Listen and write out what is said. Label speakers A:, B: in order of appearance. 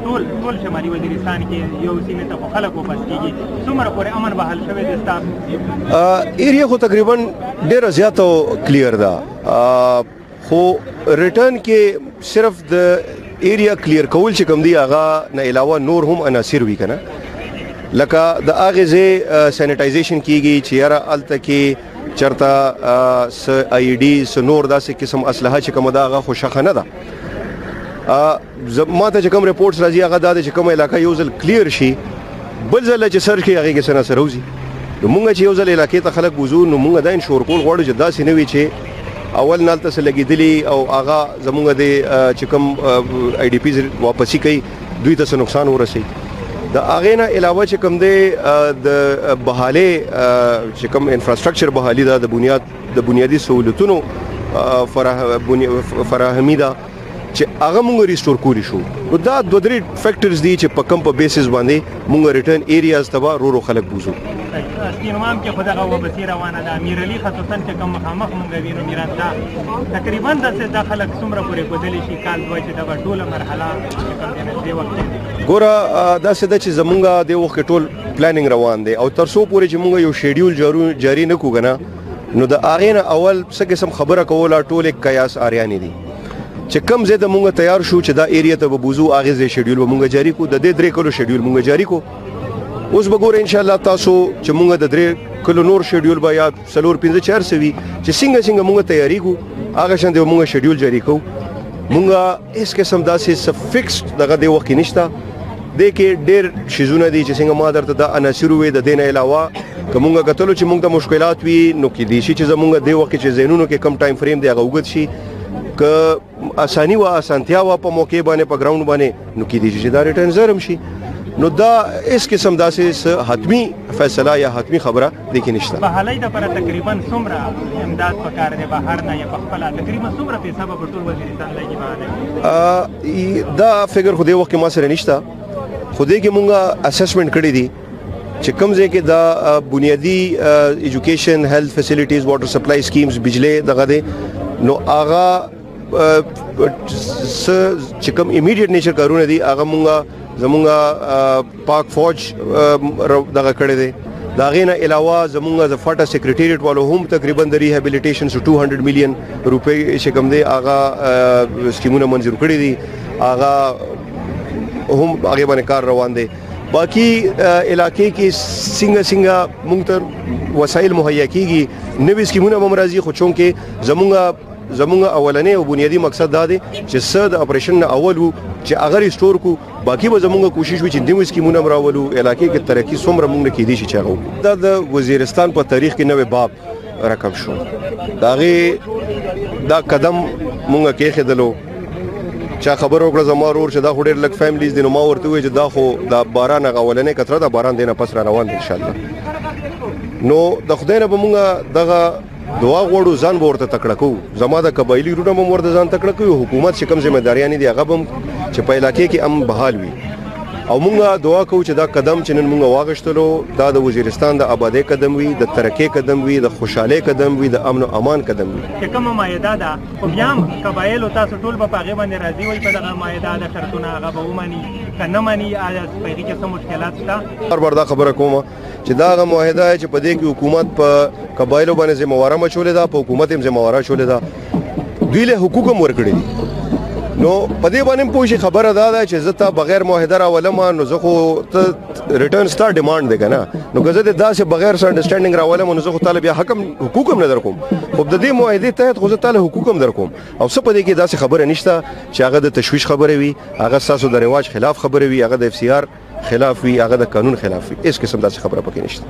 A: ټول شمالي وزیرستان کې یو سیمې ته خلک واپس کیږي څومره پورې امن بحال شوی دی ستاسو
B: ایریا خو تقریبا ډیره زیاته کلیر ده خو ریټرن کې صرف د ایریا کلیر کول چې کوم دی هغه نه علاوه نور هم عناصر وی کنه لکه د اغه زه سینیټایزیشن کیږي چې یاره الته کې چرته س ای ډی س نور داسې قسم اسلحه چې کوم دا هغه خوشخه نه ده ما ته چې کوم ریپورټس راځي هغه دا چې کوم علاقې یو ځل کلیر شي بل ځل چې سر کې هغه کې سره سروزي نو مونږ چې یو ځل علاقې ته خلک بوزو نو مونږ دا انشور کول غواړو چې داسې نه وي چې اول نالته سره لګیدلی او هغه زمونږ د چې کوم ای ډی پیز واپسی کوي دوی ته نقصان ورسي د هغه نه علاوه چې کوم دی د بحاله چې کوم انفراستراکچر بحالي ده د بنیادی سہولتونو فراهمي ده چې هغه مونږ ریسټور کولی شو نو دا دوه درې فیکټرز دي چې په کم په بیسس باندې مونږ ریټرن ایریاز ته رو خلک بوزو
A: استینوام کې خدغه وبصیر روانه ده امیر علي خصوصا چې کوم مخامخ مونږ وینو میراث ده تقریبا د خلک څومره پورې بدلی شي کال دوی چې دا ټوله مرحله دی وخت
B: ګوره دا څه د چې زمونږ د وخت ټول پلانینګ روان دی او تر څو پورې چې مونږ یو شیډیول جاری نه کوګنه نو د اغه نه اول څه قسم خبره کوله ټول قیاس اریانی دي چې کم زیاده مونږ تیار شو چې دا ایریا ته بوزو اغه زی شیډیول مونږ جاری کو د دې درې کلو شیډیول مونږ جاری کو اوس وګوره ان شاء الله تاسو چې مونږ د درې کلو نور شیډیول با یا سلور 15 سوي چې څنګه مونږ تیاری کو اغه شان د مونږ شیډیول جاری کو مونږ هیڅ قسم داسې فکس دغه د وخت نشته د کې ډېر شیزونه دي چې څنګه ما درته د عناصر وې د دین علاوه کومه غتلو چې مونږ د مشکلات وي نو کې دي چې زمونږ د وخت چې زینونو کې کم ټایم فریم دی هغه وګت شي ک اساني وا اسانتیا وا په موقع باندې په ګراوند باندې نو کې دي چې دا ریټرن زرم شي نو دا اس قسم داسې حتمی فیصله یا حتمی خبره د کې نشته
A: په حالای د پر تقریبا څومره امداد پکار دی بهر نه یا په خپل تقریبا څومره پیسې په ټول وزیرستان لګي باندې
B: دا فګر خو د وخت ما سره نشته خو دې کې مونږه اسسمنت کړی دي چې کوم ځای کې دا بنیادی ایجوکیشن هیلث فیسیلیټیز واټر سپلای سکیمز بجلی دغه دي نو هغه چې کوم ایمیډیټ نیچر کارونه دي هغه مونږه زمونږه پاک فوج دغه کړی دی دا غینه علاوه زمونږه د فاټا سیکریټریټ والو هم تقریبا د ریهابیلیټیشن 200 میلیون روپے چې کوم دی هغه سکیمونه منظور کړی دي هغه هم هغه باندې کار روان دي باقی علاقې کې څنګه مونږ ته وسایل مهیا کیږي نوې سکیمونه هم راځي خو چون کې زمونږ اولنې او بنیادی مقصد دا دی چې د اپریشن اول چې اگر ریسټور کو باقی به زمونږ کوشش وي چې دمو سکیمونه راولو علاقې کې ترقی څومره مونږ کې دي چې چاغو دا د وزیرستان په تاریخ کې نوې باب رقم شو دا قدم مونږ کې خدلو چا خبر وکړه زما ورور چې دا هډر لک فیملیز دي نو ما ورته وې چې دا خو دا باران غولنې کتره دا باران دینه پس را روان دي ان شاء الله نو د خدای نه به مونږ دغه دعا غوړو ځان ورته تکړه کو زما د قبایلی روډه مو ورته ځان تکړه کو حکومت چې کوم ځمېداریان دي هغه هم چې په علاقې کې ام بحال وي او مونږ دعا کوو چې دا قدم چې نن مونږ واغښتلو دا د وزیرستان د آبادی قدم وي د ترقی قدم وي د خوشحالي قدم وي د امن او امان قدم وي
A: چې کومه مایده ده خو بیا هم قبایل تاسو ټول په هغه باندې راضي وي په دغه مایده د شرطونه هغه به ومني کنه مانی آیا په دې کې څه مشکلات شته
B: بار دا خبره کومه چې دا غو معاهده چې په دې کې حکومت په قبایلو باندې ذمہواره مچولې ده په حکومت هم ذمہواره شولې ده دوی له حقوق هم ورکړي دي نو په دې باندې پوښي خبره ده چې زته بغیر معاهده راولم نو زه خو ریټرن سٹار ډیماند دی کنه نو که زه داسې بغیر سره انډرستانډینګ راولم نو زه خو طالب یا حقوق هم نه درکوم خو د دې معاهده تحت خو زه طالب حقوق هم درکوم او څه په دې کې داسې خبره نشته چې هغه د تشویش خبره وي هغه تاسو د رواج خلاف خبره وي هغه د اف سی آر خلاف وي هغه د قانون خلاف وي هیڅ قسم داسې خبره پکې نشته